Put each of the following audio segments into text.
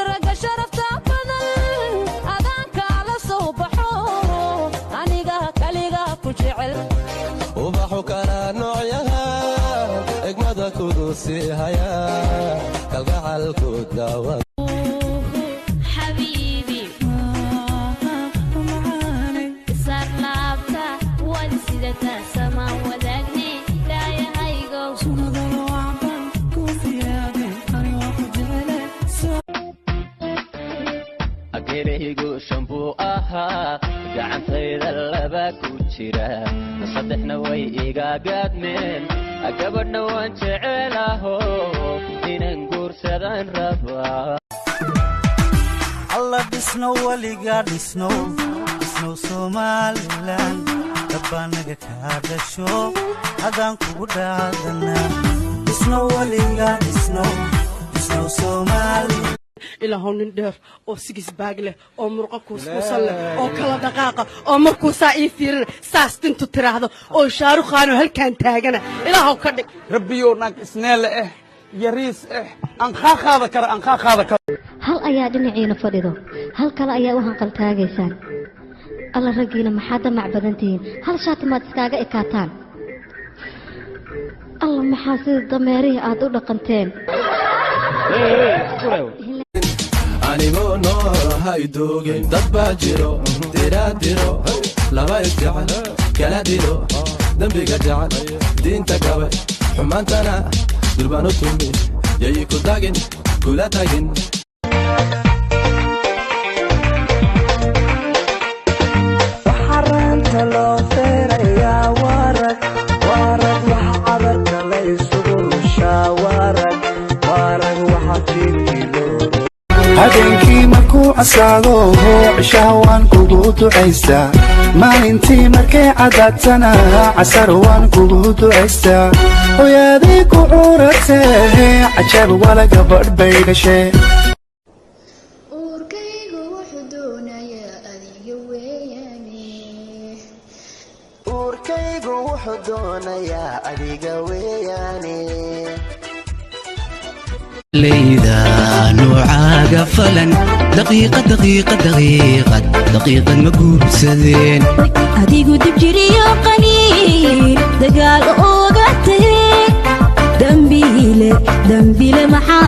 raga sharafta badan adaanka la soo baxo aniga kaliga ku jecel ubaxu kala noocyaha egmada kugu sii haya kalgacalku daawa حبيبي سرلابتا ونسيدتا سما وذاقني لا يهيقو سنظل وعبان كوفيادي أني واحد جهلي أكيريقو شنبو قاعن سيد اللبا كوتشيرا نصدحنا ويقا قادمين أكبرنا وانشعلاهو ننقور سدان ربا الله دسنو وليقا دسنو Somaliland dabanaga kaada show adan kugu dhaadana dhisno waliga dhisno Somaliland ilaahow nin dheer oo sigis baag leh oo murqo kuuskuusan leh oo kala dhaqaaqa oo markuu saa ii fiirin saas dintu tiraahdo oo shaaruqaano halkaan taagana ilaahow ka dhig rabbiyo nag isneele yariis aan qaaqaada kara hal ayaa dhinaciina fadhido hal kale ayaa u hanqal taagaysaan alla ragiina maxaa damac badan tihiin hal shaati maad iskaaga ekaataan alla maxaa sida dameerihii aad u dhaqanteen anigoo nool hay doogeen dad baa jiro diraadiro laba isgacan kala diro dembiga jacan diinta gabay xumaantana durbaan u tumi yayi ku tagin kula tagin waxaranta loo feerayaa warag waxa cadarka la isugu rushaa warag waxa fiirkilo habeenkii markuu casaago cishaha waan kugu ducaystaa maalintii markay cadaadtana casar waan kugu ducaystaa hooyadii ku curatee cajab wala gabadh bay dhashee uurkaygu wuxuu doonayaa adiga weeyaane uurkaygu wuxuu doonayaa adiga weeyaane ليدا نوعاga falan daqiiqad maguub sadeen adigu dib jiriyo qaniin dagaal ooga tageen dambiile maxaa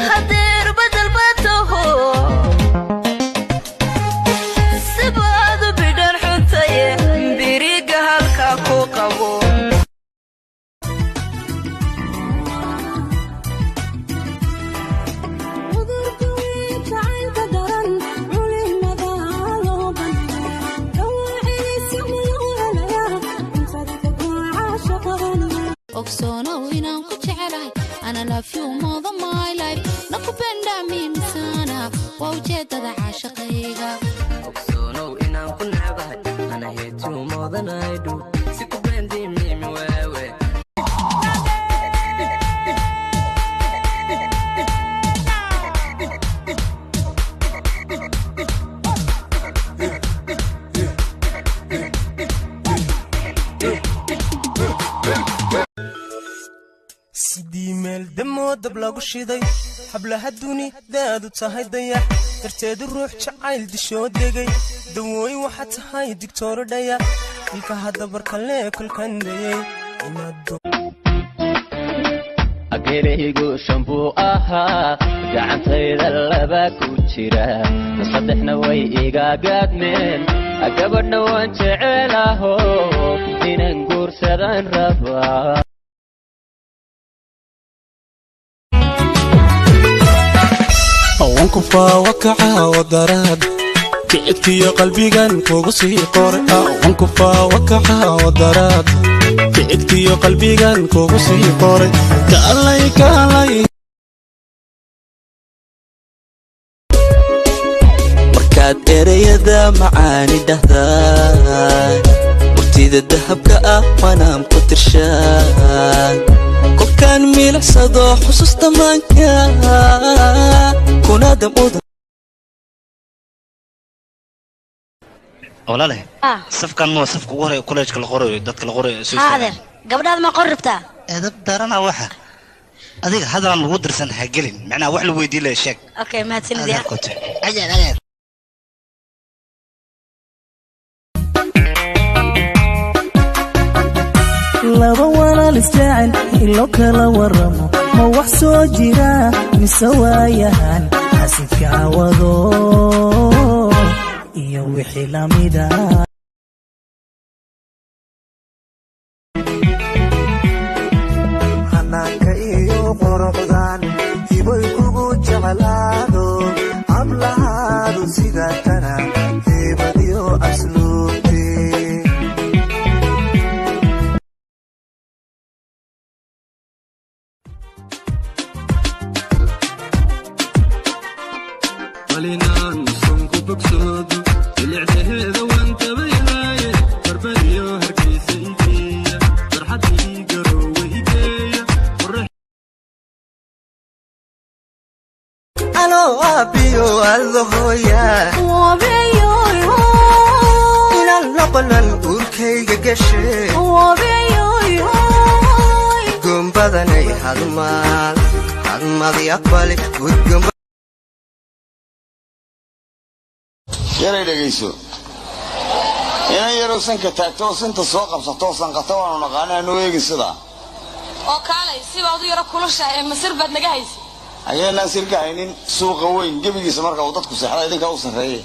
hadeer badal bataho sibaadu bidhar xuntaye biriga halka ku qabo ogsoonow inaan ku jecelahay ana love you more than my life nakupenda mimi sana waa ujeedada caashaqayga ogsoonow inaan ku necbahay ana hate you more than I do sikubendi mimi wewe sidii meel damoo dab lagu shiday hablaha duni daadu tahay dayax darteedu ruux jacayl dishoo degay dawooyin waxaa tahay digtooro dhayax ilka hadda barkalee kolkan dayay أكيريقو شنبو قاعن سيد اللبا كوتشيرا نصدحنا ويقا قادمين أكبرنا وانشعلاهو ننقور سدان ربا wanku faawakaca wadaraad kicibkiyo qalbigan kugu sii qore wanku faawakaca wadaraad kicibkiyo qalbigan kugu sii qore kaalay markaad ereyada macaani dhahdaa waqtida dahabka wanaan ku tirshaa kolkaan milicsado xusuusta maanka kunada mudan walaalahay safkan ma safku ugu horeeyo college-ka la qorayo dadka la qorayo haader gabadhaad ma qorribtaa edab darana waxa adiga hadal lagu dirsan ha gelin macnaa wax la weydiin la sheeg okay ma hadsanidii ajeer laba walaal isjecel ilo kala waramo ma wax soo jira mise waayahan xasidka cawado iyo wixii lamida hanaanka iyo quruxdan hibay kugu jeclaado hablahaadu sidaatana heebadiyo asluubti ولينان صنكو بكسود العدهيد وانت بيهاي بربريو هركيسيتي فرحتي قرويتي ألو أبيو الهويا وابيو إن اللقنا الأوركي قشي وابيو قم بدني هالمال يقبل وقم yaray dhageyso inay yaro sanka taagto santa soo qabsato sanqata waan naqaanaa noo eegi sida oo kaalay sibaad u yaro kulushahay ee masir baad naga haysay ayaan nasir ka haynin suuqa weyn gabigiisa marka uu dadku seexday idinka u sareeyay